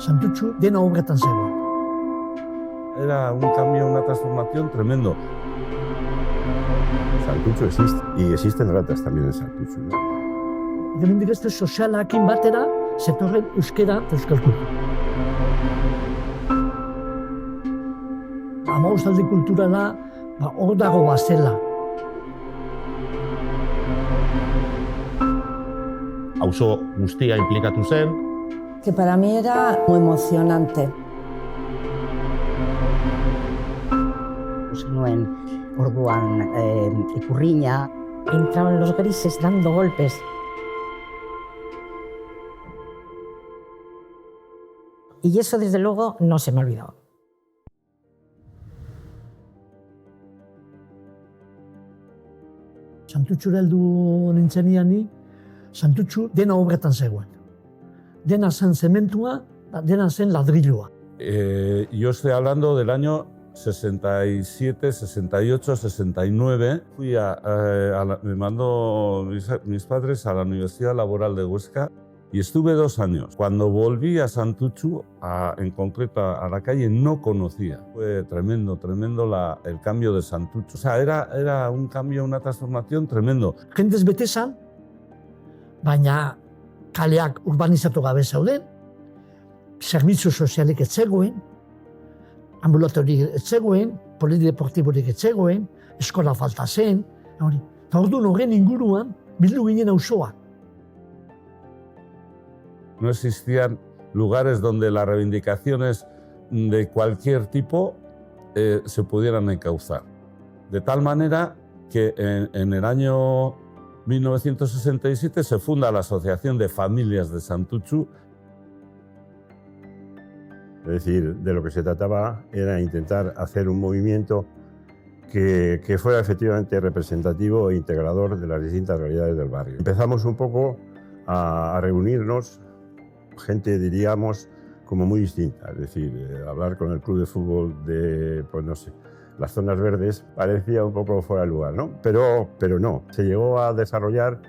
Santutxu dena obretan zegoen. Era un cambio, una transformación tremendo. Santutxu existe, y existen ratas también en Santutxu, ¿no? Hemendik ez sozialakin batera, zetorren euskera eta euskal kultura. Hamabostaldi kulturala hor dago bazela. Auzo guztia implikatu zen. Que para mí era muy emocionante. Nuen orduan ikurriña. Entraban los grises dando golpes. Y eso desde luego no se me ha olvidado. Santutxura heldu nintzenian ni, Santutxu dena obretan zegoen. Dena zen zementua, dena zen ladrilloa. Yo estoy hablando del año 67, 68, 69. Me mandó mis padres a la Universidad Laboral de Huesca y estuve 2 años. Cuando volví a Santutxu, en concreto a la calle, no conocía. Fue tremendo, tremendo el cambio de Santutxu. O sea, era un cambio, una transformación tremendo. Jendez bete zan, baina kaleak urbanizatu gabe zauden, zerbitzu sozialik ez zegoen, ambulatoriak ez zegoen, polideportiborik ez zegoen, eskola falta zen, hori. Eta orduan horren inguruan bildu ginen auzoa. No existían lugares donde las reivindicaciones de cualquier tipo se pudieran encauzar. De tal manera que en el año 1967 se funda la Asociación de Familias de Santutxu. Es decir, de lo que se trataba era intentar hacer un movimiento que fuera efectivamente representativo e integrador de las distintas realidades del barrio. Empezamos un poco a reunirnos, gente, diríamos, como muy distinta. Es decir, hablar con el club de fútbol de, pues no sé, las zonas verdes parecía un poco fuera de lugar, ¿no? Pero no, se llegó a desarrollar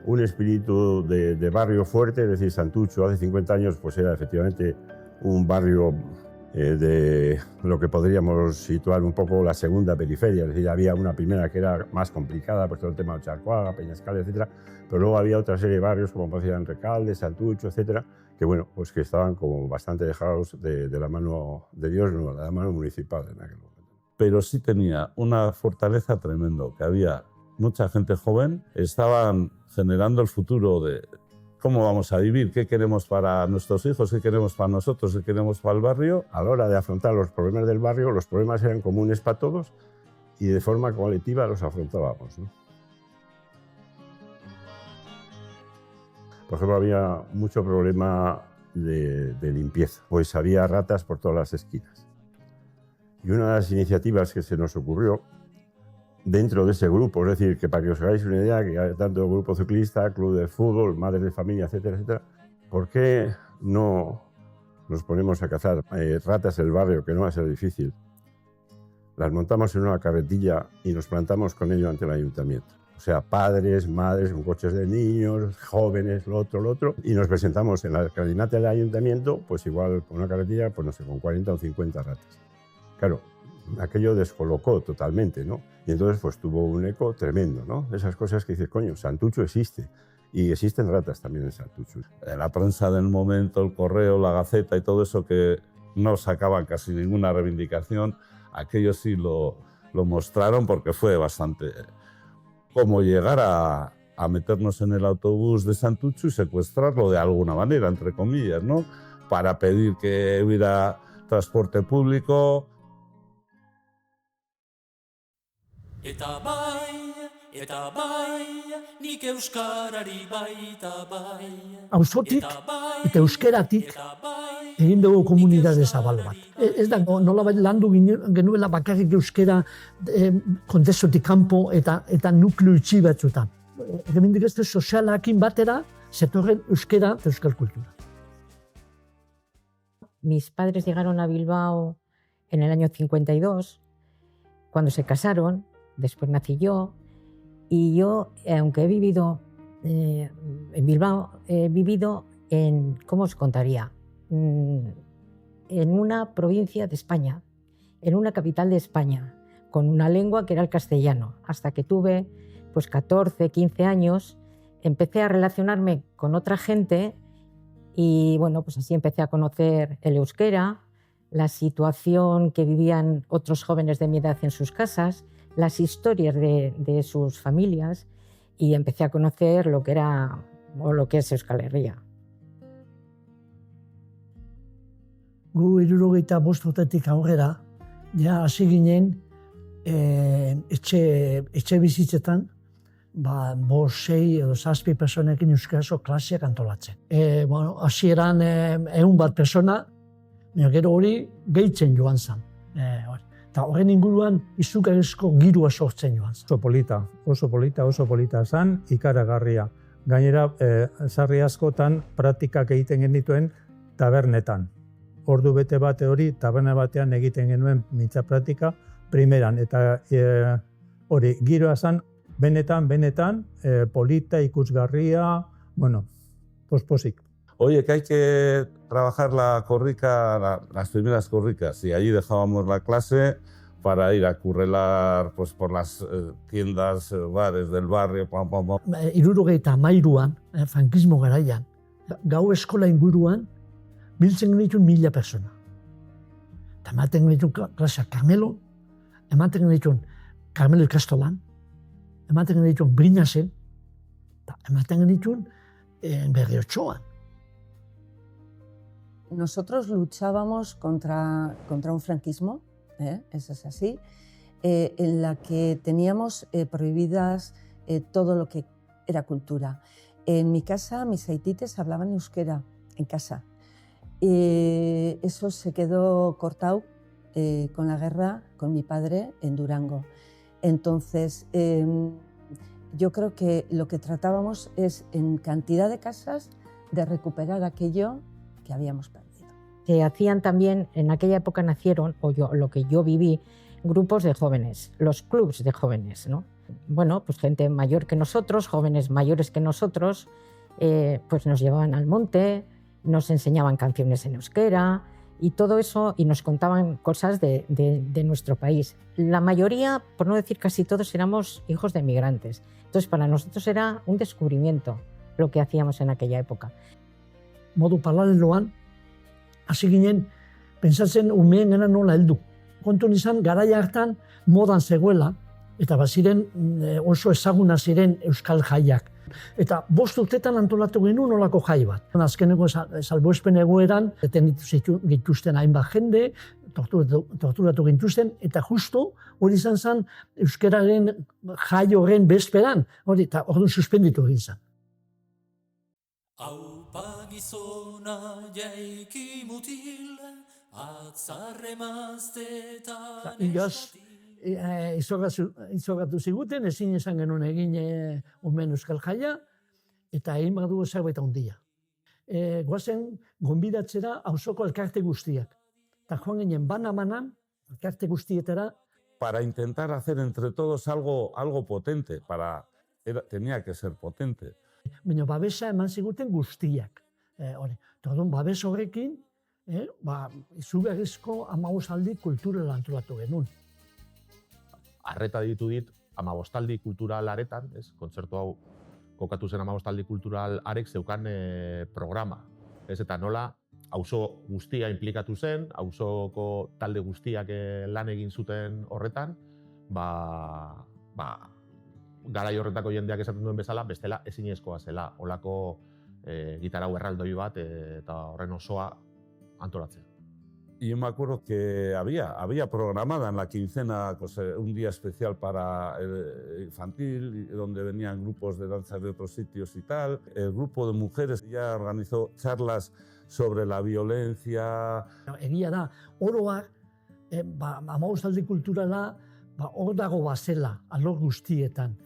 un espíritu de barrio fuerte. Es decir, Santutxu hace 50 años pues era efectivamente un barrio de lo que podríamos situar un poco la segunda periferia. Es decir, había una primera que era más complicada, pues todo el tema de Ocharcoaga, Peñascal, etcétera, pero luego había otra serie de barrios como decían Recalde, Santutxu, etcétera, que bueno, pues que estaban como bastante dejados de la mano de Dios, no, de la mano municipal en aquel momento. Pero sí tenía una fortaleza tremendo, que había mucha gente joven, estaban generando el futuro de cómo vamos a vivir, qué queremos para nuestros hijos, qué queremos para nosotros, qué queremos para el barrio. A la hora de afrontar los problemas del barrio, los problemas eran comunes para todos y de forma colectiva los afrontábamos, ¿no? Por ejemplo, había mucho problema de limpieza, pues había ratas por todas las esquinas. Y una de las iniciativas que se nos ocurrió dentro de ese grupo, es decir, que para que os hagáis una idea, que hay tanto grupo ciclista, club de fútbol, madres de familia, etcétera, etcétera, ¿por qué no nos ponemos a cazar ratas en el barrio, que no va a ser difícil? Las montamos en una carretilla y nos plantamos con ello ante el ayuntamiento. O sea, padres, madres, con coches de niños, jóvenes, lo otro, y nos presentamos en la escalinata del ayuntamiento, pues igual con una carretilla, pues no sé, con 40 o 50 ratas. Claro, aquello descolocó totalmente, ¿no? Y entonces pues tuvo un eco tremendo, ¿no? Esas cosas que dices, coño, Santutxu existe. Y existen ratas también en Santutxu. La prensa del momento, el Correo, la Gaceta y todo eso que no sacaban casi ninguna reivindicación, aquello sí lo mostraron porque fue bastante... como llegar a meternos en el autobús de Santutxu y secuestrarlo de alguna manera, entre comillas, ¿no? Para pedir que hubiera transporte público. Eta bai, nik euskarari baita bai. Auzotik eta euskeratik egin dugu komunitate zabal bat. Ez da, nolabait landu genuela bakarrik euskera kontestutik kanpo eta nukleo itxi batzutan. Hemendik ez sozialakin batera zetorren euskera eta euskal kultura. Mis padres llegaron a Bilbao en el año 52, cuando se casaron, después nací yo, y yo, aunque he vivido en Bilbao, he vivido en, ¿cómo os contaría? en una provincia de España, en una capital de España, con una lengua que era el castellano. Hasta que tuve pues 14, 15 años, empecé a relacionarme con otra gente y bueno, pues así empecé a conocer el euskera, la situación que vivían otros jóvenes de mi edad en sus casas, las historias de sus familias, y empecé a conocer lo que era o lo que es Euskal Herria. Gu 75 urtetik aurrera, ja hasi ginen etxe bizitzetan, 5, 6 edo 7 personekin euskarazko klaseak antolatzen. Hasieran 100 persona, gero hori gehitzen joan zen. Eta horren inguruan izugarrizko girua sortzen joan zen. Oso polita zen, ikaragarria. Gainera, sarri askotan praktikak egiten genituen tabernetan. Ordu bete bate hori, taberna batean egiten genuen mintza praktika primeran. Eta hori, giroa zen, benetan, polita, ikusgarria, bueno, posik. Oye, que hay que trabajar la corrica, las primeras corricas, y allí dejábamos la clase para ir a currelar pues, por las tiendas, bares del barrio, 73an, frankismo garaian, gau eskola inguruan, biltzen genituen 1000 persona. Eta ematen genituen klaseak Karmelo, ematen genituen Karmelo ikastolan, ematen genituen Brinasen, eta ematen genituen Berriotxoan. Nosotros luchábamos contra un franquismo, eso es así, en la que teníamos prohibidas todo lo que era cultura. En mi casa, mis aitites hablaban euskera en casa. Eso se quedó cortado con la guerra con mi padre en Durango. Entonces, yo creo que lo que tratábamos es, en cantidad de casas, de recuperar aquello que habíamos perdido. Se hacían también, en aquella época nacieron, lo que yo viví, grupos de jóvenes, los clubs de jóvenes, ¿no? Bueno, pues gente mayor que nosotros, jóvenes mayores que nosotros, pues nos llevaban al monte, nos enseñaban canciones en euskera y todo eso, y nos contaban cosas de nuestro país. La mayoría, por no decir casi todos, éramos hijos de migrantes. Entonces, para nosotros era un descubrimiento lo que hacíamos en aquella época. Modu paraleloan, hasi ginen, pentsatzen umeen gana nola heldu. Kontu izan, garaia hartan modan zegoela, eta baziren oso ezaguna ziren euskal jaiak. Eta 5 urtetan antolatu genuen nolako jai bat. Azkeneko salbuespen egoeran, detenditu gituzten hainbat jende, torturatu gintuzten, eta justo hori izan zen euskararen jai horren bezperan, hori, eta orduan suspenditu egin zen. Aupa gizona jaiki mutil, atzarre maztetan Igaz, izorratu ziguten, ezin izan genuen egin omen euskal jaia, eta egin behar dugu zerbait handia. Goazen gonbidatzera auzoko elkarte guztiak. Eta joan ginen bana-banan, elkarte guztietara. Para intentar hacer entre todos algo potente, tenía que ser potente. Baina babesa eman ziguten guztiak. Orduan, babes horrekin, izugarrizko 15 aldi kulturala antolatu genuen. Arreta ditu dit 15 aldi kultural aretan, kontzertu hau kokatu zen 15 aldi kultural arek zeukan programa. Eta nola, auzo guztia implikatu zen, auzoko talde guztiak lan egin zuten horretan, garai horretako jendeak esaten duen bezala, bestela ezinezkoa zela, holako gitarau erraldoi bat eta horren osoa antolatzen. Y yo me acuerdo que había programada en la quincena pues, un día especial para infantil, donde venían grupos de danzas de otros sitios y tal. El grupo de mujeres ya organizó charlas sobre la violencia. Egia da, oroak, 15 aldi kulturala, hor dago bazela, alor guztietan.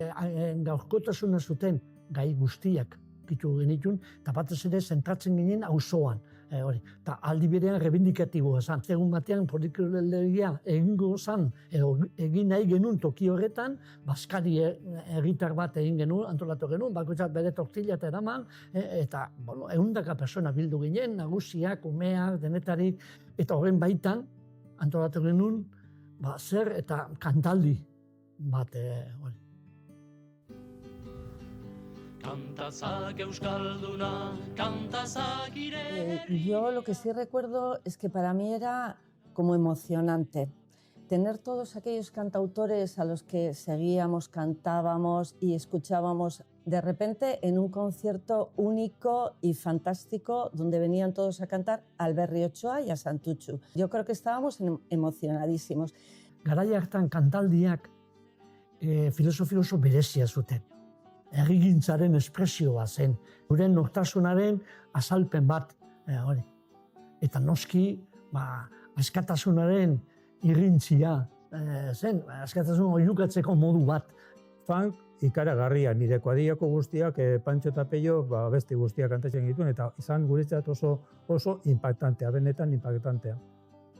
Gaurkotasuna zuten gai guztiak ditu genitun, eta batez ere zentratzen ginen auzoan. hori. Eta aldi berean rebindikatiboa zen. Egun batean folkloreria egingo zen, egin nahi genuen toki horretan, Baskari herritar bat egin genuen, antolatu genuen, bakoitzak bere tortilla eta eraman, eta bueno, 100 persona bildu ginen, nagusiak, umeak, denetarik, eta horren baitan antolatu genuen, zer eta kantaldi bat, hori. Kantazak euskalduna, kantazak ire. Yo lo que sí recuerdo es que para mí era como emocionante. Tener todos aquellos cantautores a los que seguíamos, cantábamos y escuchábamos de repente en un concierto único y fantástico donde venían todos a cantar a Alberri Ochoa y a Santuchu. Yo creo que estábamos emocionadísimos. Garai hartan kantaldiak filosofia oso berezia zuten. Herrigintzaren espresioa zen, gure nortasunaren azalpen bat, hori. Eta noski, askatasunaren irrintzia zen, askatasun oihukatzeko modu bat. Funk ikaragarria, nire kuadillako guztiak, Pantxo eta Pello, beste guztiak kantatzen dituen, eta izan guretzat oso impactantea, benetan impactantea.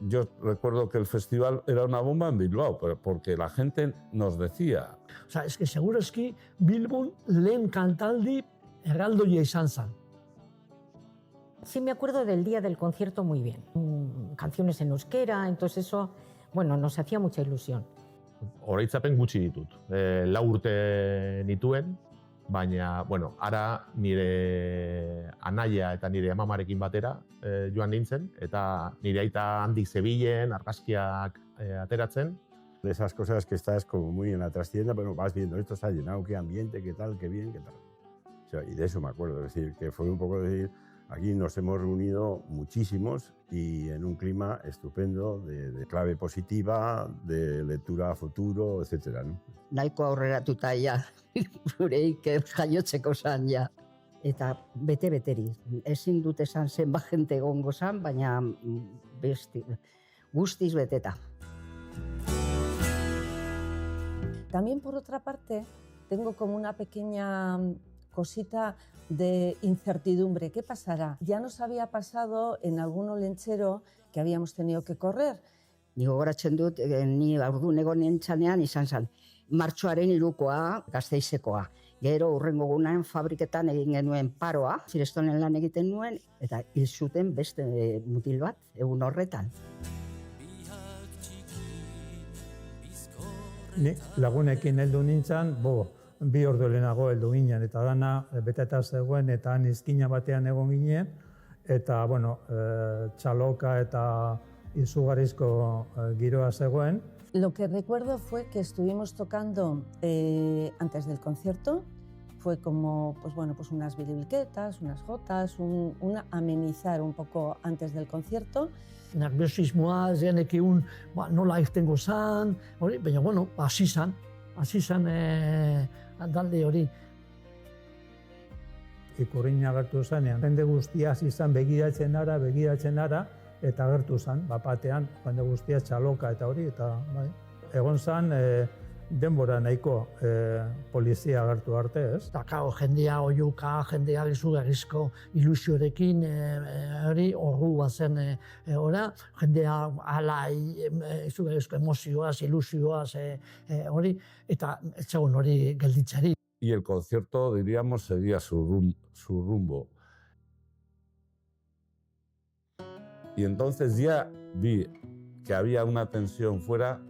Yo recuerdo que el festival era una bomba en Bilbao, porque la gente nos decía. O sea, es que segurazki Bilbon lehen kantaldi erraldoia izan zen. Sí me acuerdo del día del concierto muy bien. Canciones en euskera, entonces eso, bueno, nos hacía mucha ilusión. Oroitzapen gutxi ditut. 4 urte nituen, baina, bueno, ara nire anaia eta nire amamarekin batera joan nintzen, eta nire aita handik zebilen, argazkiak ateratzen. De esas cosas que estás como muy en la trastienda, pero vas viendo, esto está llenado, qué ambiente, qué tal, qué bien, qué tal. O sea, y de eso me acuerdo, es decir, que fue un poco decir, aquí nos hemos reunido muchísimos y en un clima estupendo de clave positiva, de lectura a futuro, etcétera, ¿no? Nahiko aurreratuta ja, gureik jaiotzeko zan ja. Eta bete-beteri. Ezin dut esan zenbat jente egongo zan, baina guztiz beteta. También por otra parte, tengo como una pequeña cosita de incertidumbre. ¿Qué pasará? Ya nos había pasado en algún olentzero que habíamos tenido que correr. Ni gogoratzen dut, ni orduan egon nintzanean izan zen. Martxoaren 3koa, Gasteizekoa. Gero hurrengo gunean fabriketan egin genuen paroa, Firestonen lan egiten nuen, eta hil zuten beste mutil bat, egun horretan. Ni lagunekin heldu nintzen, 2 ordu lehenago heldu ginen, eta dana beteta zegoen, eta han izkina batean egon ginen, eta, bueno, txaloka eta izugarrizko giroa zegoen. Lo que recuerdo fue que estuvimos tocando antes del concierto, fue como pues bueno, pues unas biribilketas, unas jotas, amenizar un poco antes del concierto. Nerviosismoa, zenekiun nola irtengo zan, hori, baina, bueno, hasi zan talde hori. Ikurriña agertu zanean, jende guztia hasi zan begiratzen ara, eta agertu zan, batean, jende guztia txaloka eta hori, eta bai. Egon zan denbora nahiko polizia agertu arte, ez? Eta kao, jendea oiuka, jendea izugarrizko ilusiorekin, hori, orru bazen ora, jendea alai, izugarrizko emozioaz, ilusioaz, hori, eta etxegon hori gelditzari. Y el concierto, diríamos, seguía su rumbo. Y entonces ya vi que había una tensión fuera.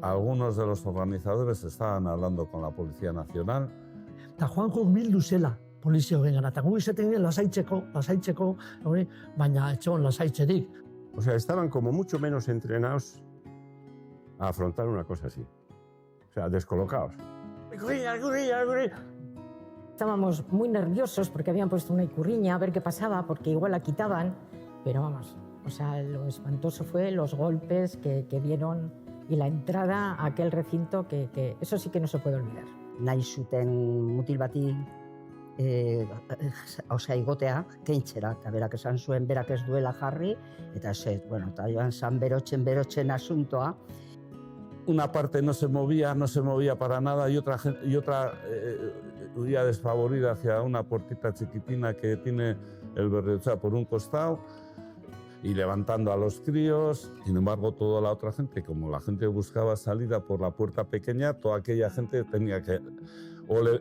Algunos de los organizadores estaban hablando con la Policía Nacional. Eta Juanjo bildu zela polizia horren gana. Eta gu izaten ginen lasaitzeko, hori, baina etxegon lasaitzerik. O sea, estaban como mucho menos entrenados a afrontar una cosa así. O sea, descolocados. Estábamos muy nerviosos porque habían puesto una ikurriña a ver qué pasaba, porque igual la quitaban, pero vamos, o sea, lo espantoso fue los golpes que dieron y la entrada a aquel recinto que eso sí que no se puede olvidar. Nahi zuten mutil bati igotea, keintzera, eta berak esan zuen berak ez duela jarri, eta ez, bueno, eta joan zan berotzen asuntoa. una parte no se movía para nada y otra huía desfavorida hacia una puertita chiquitina que tiene el Berriozar por un costado y levantando a los críos. Sin embargo, toda la otra gente, como la gente buscaba salida por la puerta pequeña, toda aquella gente tenía que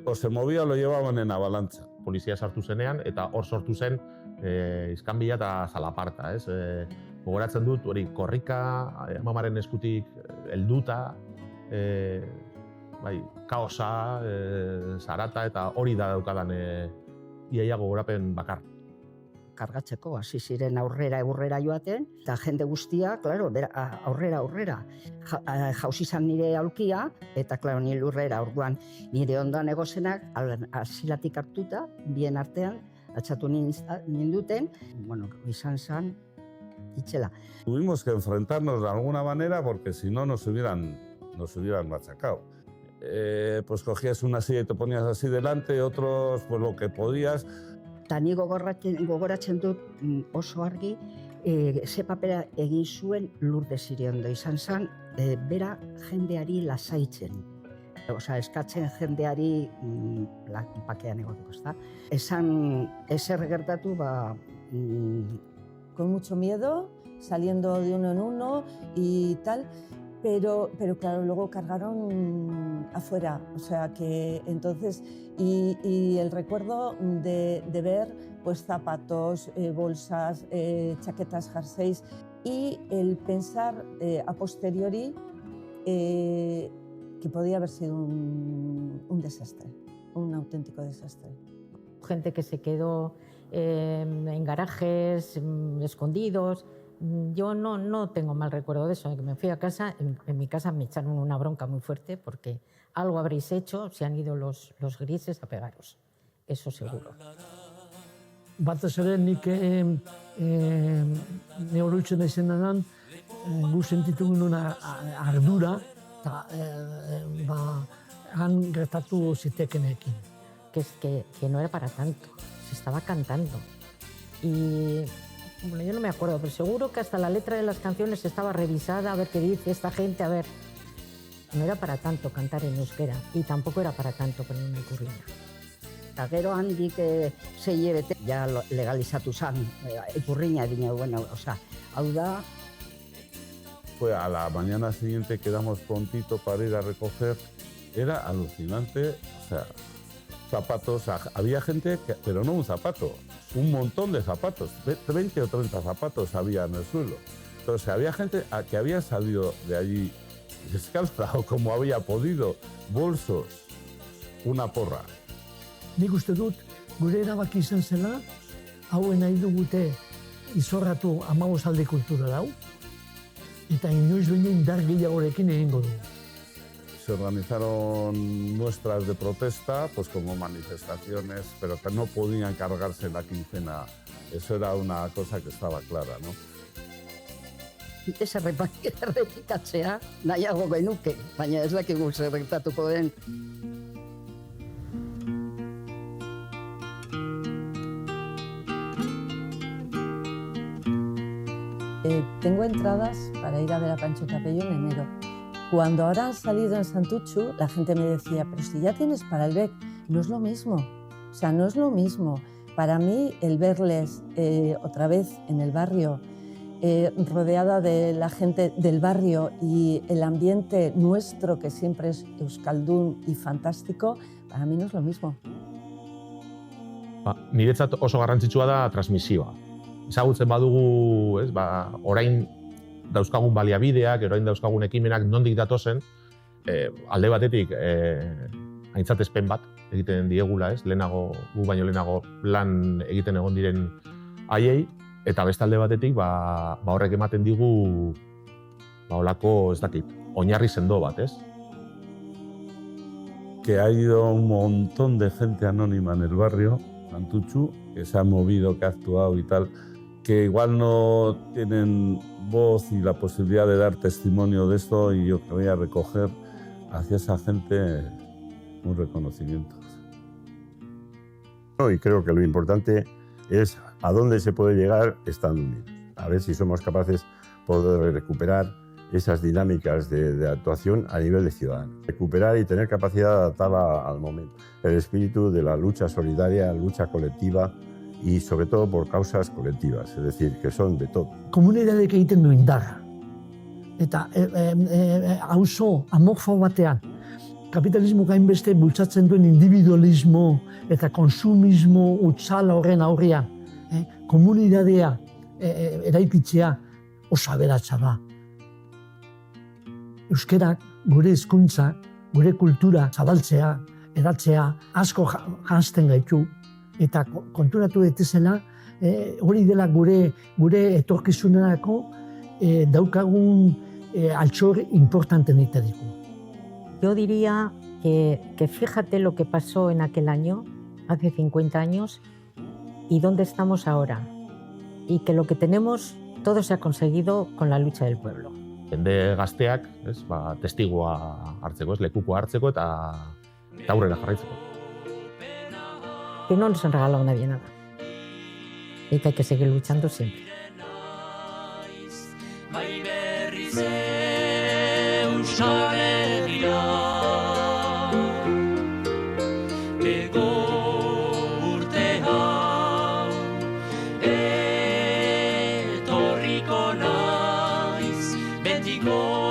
o se movía o lo llevaban en avalancha. Polizia sartu zenean eta hor sortu zen iskanbila eta zalaparta, ez? Gogoratzen dut, hori, korrika, amamaren eskutik helduta, bai, kaosa, zarata, eta hori da daukadan iaia gogorapen bakar. Kargatzeko, hasi ziren aurrera joaten, eta jende guztia, claro, aurrera. Jauzi izan nire aulkia, eta, claro, nire lurrera, orduan, nire ondoan egozenak, asilatik hartuta, bien artean, atxatu ninduten, bueno, izan zen, itxela. Tuvimos que enfrentarnos de alguna manera porque si no nos hubieran machacado. Pues cogías una silla y te ponías así delante, otros pues lo que podías. Eta ni gogoratzen dut oso argi, ze papera egin zuen Lourdes Iriondo. Izan zen, bera jendeari lasaitzen. Osa, eskatzen jendeari pakean egoteko, ezta? Esan, ezer gertatu, con mucho miedo, saliendo de uno en uno y tal, pero claro, luego cargaron afuera, o sea que entonces, y el recuerdo de ver pues zapatos, bolsas, chaquetas, jerseys, y el pensar a posteriori que podía haber sido un desastre, un auténtico desastre. Gente que se quedó en garajes, escondidos. Yo no tengo mal recuerdo de eso, que me fui a casa, en mi casa me echaron una bronca muy fuerte porque algo habréis hecho, se han ido los grises a pegaros, eso seguro. Batez ere nik neorutzen izenean gu sentitu una ardura eta han gertatu zitekenekin. Que no era para tanto, se estaba cantando. Y bueno, yo no me acuerdo, pero seguro que hasta la letra de las canciones estaba revisada, a ver qué dice esta gente, a ver. No era para tanto cantar en euskera, y tampoco era para tanto poner una ikurriña. Eta gero handik sei hilabete ja legalizatu zen ikurriña dina, bueno, osea, hau da. Fue a la mañana siguiente quedamos prontito para ir a recoger, era alucinante, o sea, zapatos, había gente, pero no un zapato, un montón de zapatos, 20 o 30 zapatos había en el suelo. Entonces había gente que había salido de allí descalza o como había podido, bolsos, una porra. Nik uste dut, gure erabaki izan zela, hauen nahi dugute izorratu 15 kultura hau, eta inoiz behin indar gehiagorekin egingo dugu. Se organizaron muestras de protesta, pues como manifestaciones, pero que no podían cargarse la quincena. Eso era una cosa que estaba clara, ¿no? Ez errepikatzea nahiago genuke, baina ez dakigu zer gertatuko den. Tengo entradas para ir a ver a Pancho Capello en enero. Cuando ahora han salido en Santuchu, la gente me decía, pero si ya tienes para el BEC, no es lo mismo. O sea, no es lo mismo. Para mí, el verles otra vez en el barrio, rodeada de la gente del barrio y el ambiente nuestro, que siempre es euskaldun y fantástico, para mí no es lo mismo. Niretzat oso garrantzitsua da transmisioa. Ezagutzen badugu, orain dauzkagun baliabideak, orain dauzkagun ekimenak nondik datozen, alde batetik aintzatespen bat egiten diegula, gu baino lehenago lan egiten egon diren haiei, eta beste alde batetik horrek ematen digu holako, ez dakit, oinarri sendo bat, ez? Que ha ido un montón de gente anónima en el barrio, Santuchu, que se ha movido, que ha actuado y tal, que igual no tienen voz y la posibilidad de dar testimonio de esto, y yo quería recoger hacia esa gente un reconocimiento. Y creo que lo importante es a dónde se puede llegar estando unidos. A ver si somos capaces de poder recuperar esas dinámicas de actuación a nivel de ciudadano. Recuperar y tener capacidad adaptada al momento. El espíritu de la lucha solidaria, lucha colectiva y sobre todo por causas colectivas, es decir, que son de todo. Komunitateak egiten du indarra. Eta auzo amorfo batean, kapitalismo gainbeste bultzatzen duen individualismo eta konsumismo utzala horren aurrean, komunitatea eraikitzea oso aberatsa da. Euskerak, gure hizkuntza, gure kultura zabaltzea, edatzea, asko janzten gaitu, eta konturatu daitezela, hori dela gure etorkizunerako daukagun altxor importante netariko. Yo diría que fíjate lo que pasó en aquel año, hace 50 años, y dónde estamos ahora. Y que lo que tenemos, todo se ha conseguido con la lucha del pueblo. Jende gazteak, testigua hartzeko, lekukoa hartzeko eta aurrera jarraitzeko. Que no nos han regalado nadie nada. Y que hay que seguir luchando siempre. Etorriko naiz betiko